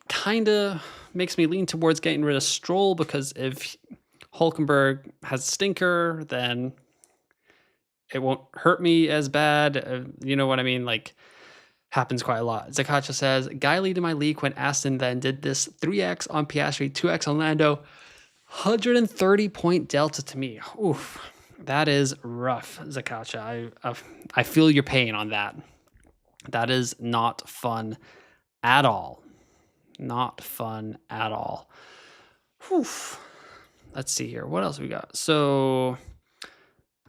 kind of makes me lean towards getting rid of Stroll, because if Hülkenberg has a stinker, then it won't hurt me as bad. You know what I mean? Like, happens quite a lot. Zakacha says, guy leading my league when Aston then did this 3x on Piastri, 2x on Lando, 130 point delta to me. Oof, that is rough, Zakacha. I feel your pain on that. That is not fun at all. Not fun at all. Whew. Let's see here. What else we got? So,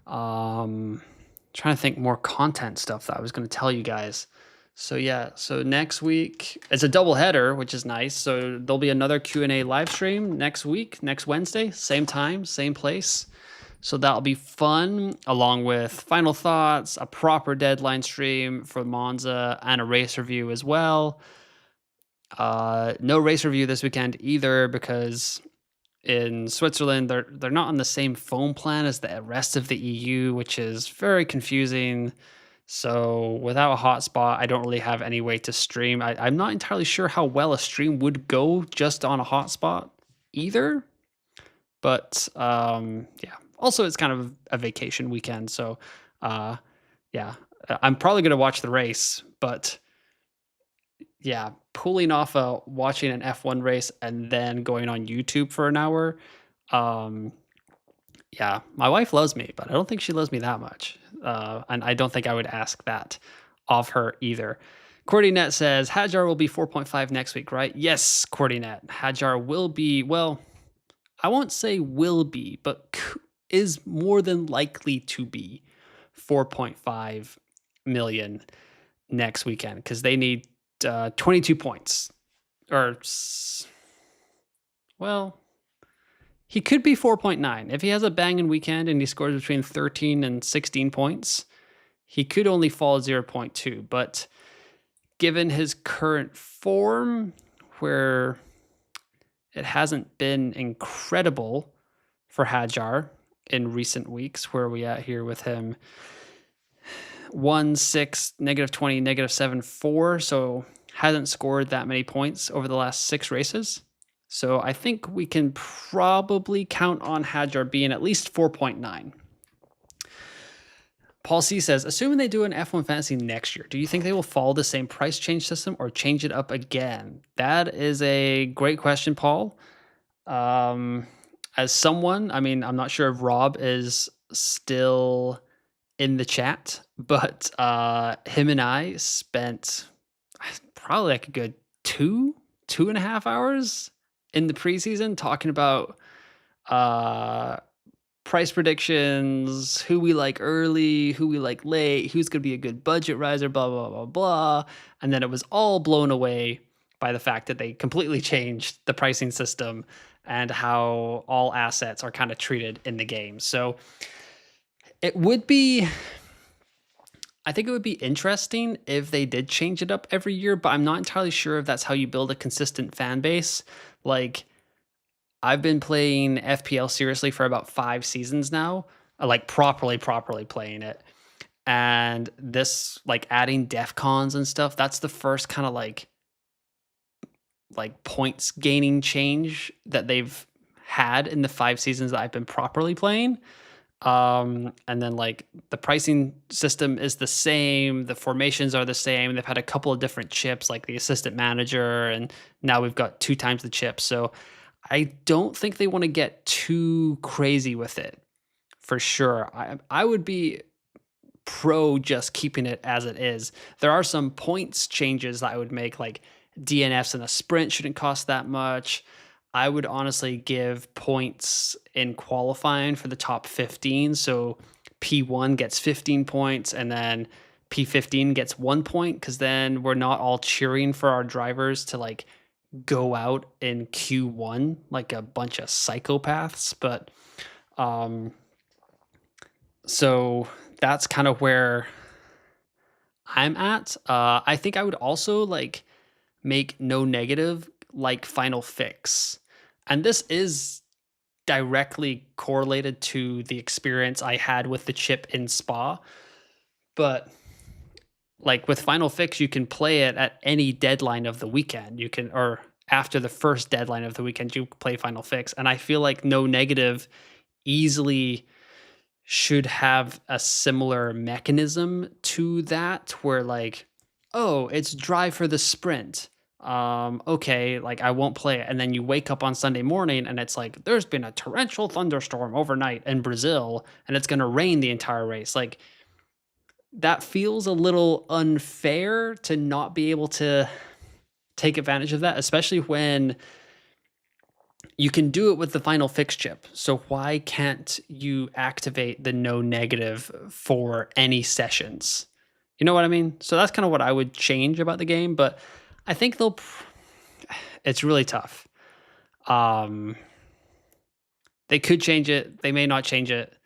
trying to think more content stuff that I was going to tell you guys. So yeah, so next week it's a double header, which is nice. So there'll be another Q&A live stream next week, next Wednesday, same time, same place. So that'll be fun, along with final thoughts, a proper deadline stream for Monza, and a race review as well. No race review this weekend either, because in Switzerland they're not on the same phone plan as the rest of the EU, which is very confusing. So without a hotspot, I don't really have any way to stream. I'm not entirely sure how well a stream would go just on a hotspot either. But yeah, also it's kind of a vacation weekend. So yeah, I'm probably going to watch the race, but yeah, pulling off watching an F1 race and then going on YouTube for an hour. Um, yeah, my wife loves me, but I don't think she loves me that much. And I don't think I would ask that of her either. Cordynet says Hadjar will be 4.5 next week, right? Yes, Cordynet. Hadjar will be, well, I won't say will be, but is more than likely to be 4.5 million next weekend, because they need 22 points. Or, well, he could be 4.9. If he has a banging weekend and he scores between 13 and 16 points, he could only fall 0.2. But given his current form, where it hasn't been incredible for Hadjar in recent weeks, where are we at here with him? 1, 6, -20, -7, 4. So hasn't scored that many points over the last 6 races. So I think we can probably count on Hadjar being at least 4.9. Paul C says, assuming they do an F1 Fantasy next year, do you think they will follow the same price change system or change it up again? That is a great question, Paul. As someone, I mean, I'm not sure if Rob is still in the chat, but him and I spent probably like a good 2.5 hours in the preseason talking about price predictions, who we like early, who we like late, who's going to be a good budget riser, blah, blah, blah, blah. And then it was all blown away by the fact that they completely changed the pricing system and how all assets are kind of treated in the game. So it would be, I think it would be interesting if they did change it up every year, but I'm not entirely sure if that's how you build a consistent fan base. Like, I've been playing FPL seriously for about 5 seasons now, like properly playing it. And this, like adding def cons and stuff, that's the first kind of like points gaining change that they've had in the 5 seasons that I've been properly playing. And then like the pricing system is the same, the formations are the same. They've had a couple of different chips, like the assistant manager, and now we've got 2 times the chips. So I don't think they want to get too crazy with it, for sure. I would be pro just keeping it as it is. There are some points changes that I would make, like DNFs in a sprint shouldn't cost that much. I would honestly give points in qualifying for the top 15. So P1 gets 15 points and then P15 gets 1 point, because then we're not all cheering for our drivers to like go out in Q1 like a bunch of psychopaths. But so that's kind of where I'm at. I think I would also like make no negative like final fix. And this is directly correlated to the experience I had with the chip in Spa. But like with final fix, you can play it at any deadline of the weekend. You can, or after the first deadline of the weekend, you play final fix. And I feel like no negative easily should have a similar mechanism to that, where like, oh, it's dry for the sprint. Okay, like I won't play it. And then you wake up on Sunday morning and it's like, there's been a torrential thunderstorm overnight in Brazil and it's going to rain the entire race. Like, that feels a little unfair to not be able to take advantage of that, especially when you can do it with the final fix chip. So why can't you activate the no negative for any sessions? You know what I mean? So that's kind of what I would change about the game, but I think it's really tough. Um, they could change it. They may not change it.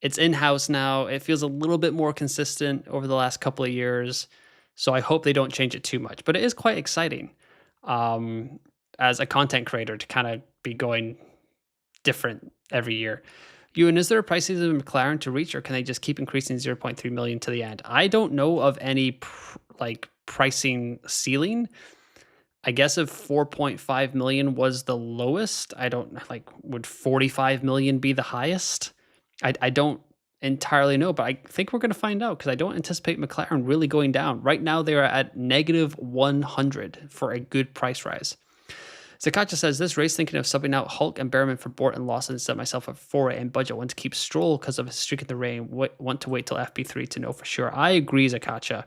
It's in-house now. It feels a little bit more consistent over the last couple of years. So I hope they don't change it too much. But it is quite exciting um, as a content creator to kind of be going different every year. Ewan, is there a price ceiling of McLaren to reach, or can they just keep increasing 0.3 million to the end? I don't know of any pricing ceiling. I guess if 4.5 million was the lowest, I don't would 45 million be the highest? I don't entirely know, but I think we're going to find out because I don't anticipate McLaren really going down. Right now, they are at negative 100 for a good price rise. Zakacha says, this race thinking of subbing out Hulk and Behrman for Bort and Lawson, set myself up for it and budget. Want to keep Stroll because of his streak in the rain. Want to wait till FP3 to know for sure. I agree, Zakacha.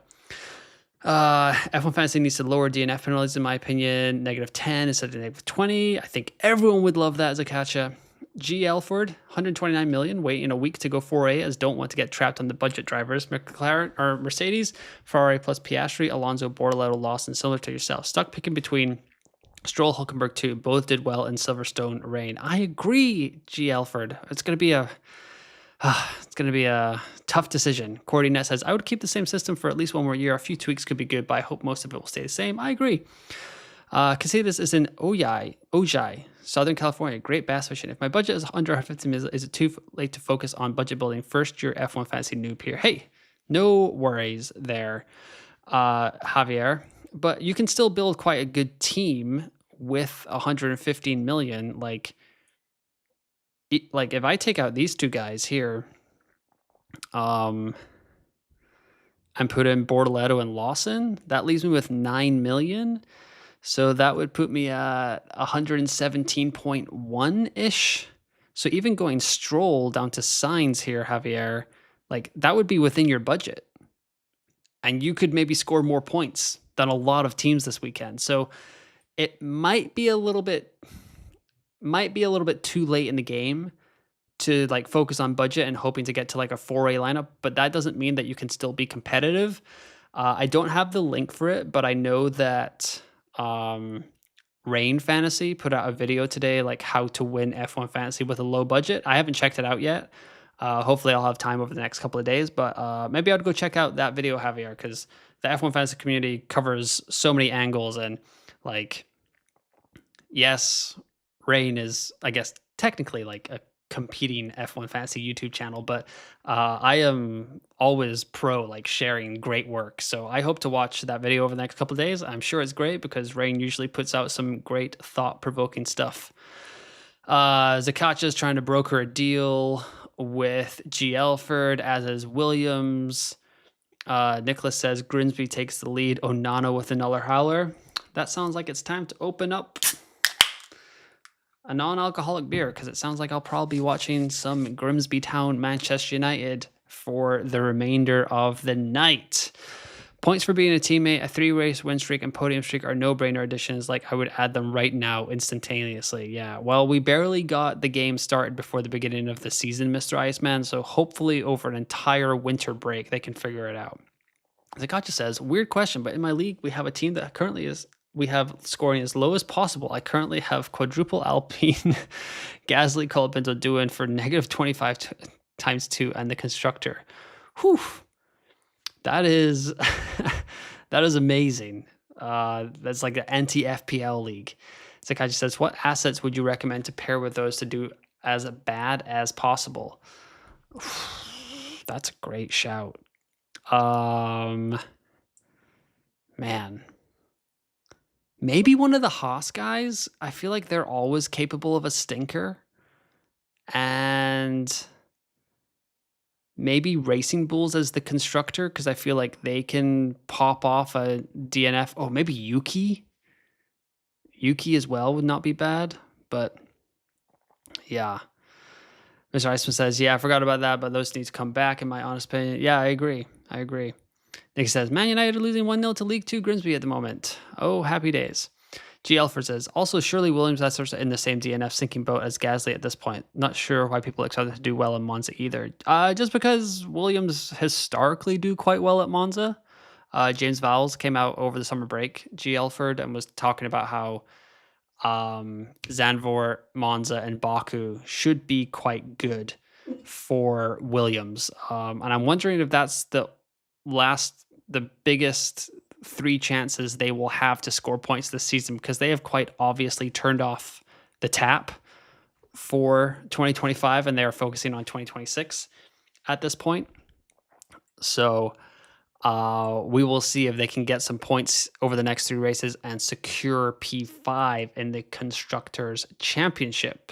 F1 Fantasy needs to lower DNF penalties, in my opinion. Negative 10 instead of negative 20. I think everyone would love that, Zakacha. G. Elford, 129 million, waiting a week to go 4A as don't want to get trapped on the budget drivers. McLaren or Mercedes, Ferrari plus Piastri, Alonso, Bortoleto, Lawson, similar to yourself. Stuck picking between Stroll, Hulkenberg too. Both did well in Silverstone rain. I agree, G. Elford. It's going to be a tough decision. Cordy Net says, I would keep the same system for at least one more year. A few tweaks could be good, but I hope most of it will stay the same. I agree. Casitas is in Ojai, Southern California. Great bass fishing. If my budget is under 150 million, is it too late to focus on budget building? First year F1 Fantasy noob here. Hey, no worries there, Javier. But you can still build quite a good team with 115 million. Like if I take out these two guys here, and put in Bortoleto and Lawson, that leaves me with 9 million. So that would put me at 117.1-ish. So even going Stroll down to Sainz here, Javier, that would be within your budget. And you could maybe score more points than a lot of teams this weekend. So it might be a little bit too late in the game to focus on budget and hoping to get to a 4A lineup, but that doesn't mean that you can still be competitive. I don't have the link for it, but I know that Rain Fantasy put out a video today, how to win F1 Fantasy with a low budget. I haven't checked it out yet. Hopefully I'll have time over the next couple of days, but maybe I'd go check out that video, Javier, because the F1 Fantasy community covers so many angles, and yes, Rain is, I guess, technically a competing F1 Fantasy YouTube channel, but I am always pro sharing great work. So I hope to watch that video over the next couple of days. I'm sure it's great because Rain usually puts out some great thought-provoking stuff. Zakacha is trying to broker a deal with G. Elford, as is Williams. Nicholas says Grimsby takes the lead. Onana with another howler. That sounds like it's time to open up a non-alcoholic beer, because it sounds like I'll probably be watching some Grimsby Town Manchester United for the remainder of the night. Points for being a teammate, a 3-race win streak, and podium streak are no-brainer additions. I would add them right now instantaneously. Yeah, well, we barely got the game started before the beginning of the season, Mr. Iceman, so hopefully over an entire winter break, they can figure it out. Zakacha says, weird question, but in my league, we have a team that currently we have scoring as low as possible. I currently have quadruple Alpine, Gasly, Colapinto doing for negative 25 times 2, and the constructor. Whew. That is amazing. That's like the anti-FPL league. Zakaji says, what assets would you recommend to pair with those to do as bad as possible? That's a great shout. Man. Maybe one of the Haas guys. I feel like they're always capable of a stinker. And maybe Racing Bulls as the constructor, because I feel like they can pop off a DNF. Oh, maybe Yuki. Yuki as well would not be bad. But yeah. Mr. Iceman says, yeah, I forgot about that, but those need to come back in my honest opinion. Yeah, I agree. Nick says, Man United are losing 1-0 to League 2 Grimsby at the moment. Oh, happy days. G. Elford says, also, surely Williams that's in the same DNF sinking boat as Gasly at this point. Not sure why people expect them to do well in Monza either. Just because Williams historically do quite well at Monza. James Vowles came out over the summer break, G. Elford, and was talking about how Zandvoort, Monza, and Baku should be quite good for Williams. And I'm wondering if that's the biggest 3 chances they will have to score points this season, because they have quite obviously turned off the tap for 2025 and they are focusing on 2026 at this point. So we will see if they can get some points over the next 3 races and secure P5 in the Constructors' Championship.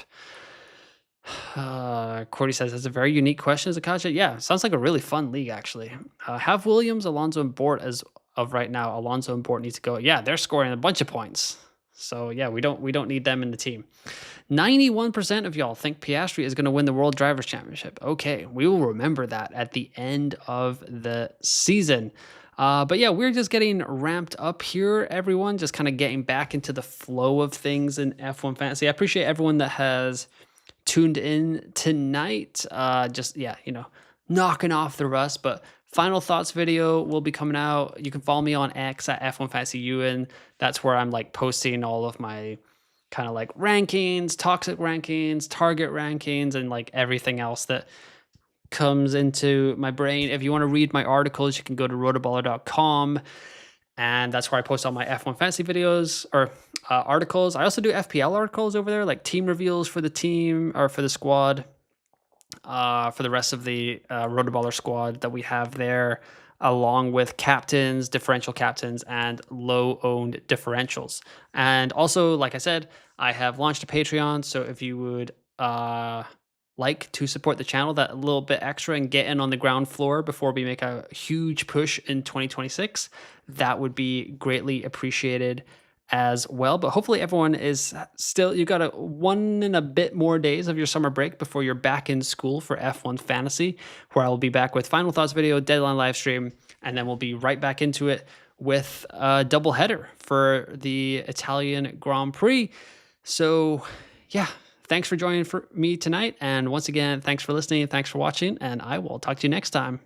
Cordy says, that's a very unique question, Zakaja. Yeah, sounds like a really fun league, actually. Have Williams, Alonso, and Bort as of right now. Alonso and Bort need to go. Yeah, they're scoring a bunch of points. So yeah, we don't need them in the team. 91% of y'all think Piastri is going to win the World Drivers' Championship. Okay, we will remember that at the end of the season. But yeah, we're just getting ramped up here, everyone. Just kind of getting back into the flow of things in F1 Fantasy. I appreciate everyone that has tuned in tonight. Just, yeah, knocking off the rust. But final thoughts video will be coming out. You can follow me on X at F1 Fantasy UN. That's where I'm like posting all of my kind of like rankings, toxic rankings, target rankings, and like everything else that comes into my brain. If you want to read my articles, you can go to rotoballer.com, and that's where I post all my F1 Fantasy videos or articles. I also do FPL articles over there, like team reveals for the team or for the squad, for the rest of the Rotoballer squad that we have there, along with captains, differential captains, and low-owned differentials. And also, like I said, I have launched a Patreon, so if you would like to support the channel that little bit extra and get in on the ground floor before we make a huge push in 2026, that would be greatly appreciated as well. But hopefully everyone is still, you got 1 and a bit more days of your summer break before you're back in school for F1 Fantasy, where I will be back with final thoughts video, deadline live stream, and then we'll be right back into it with a double header for the Italian Grand Prix. So yeah, thanks for joining me tonight. And once again, thanks for listening. Thanks for watching, and I will talk to you next time.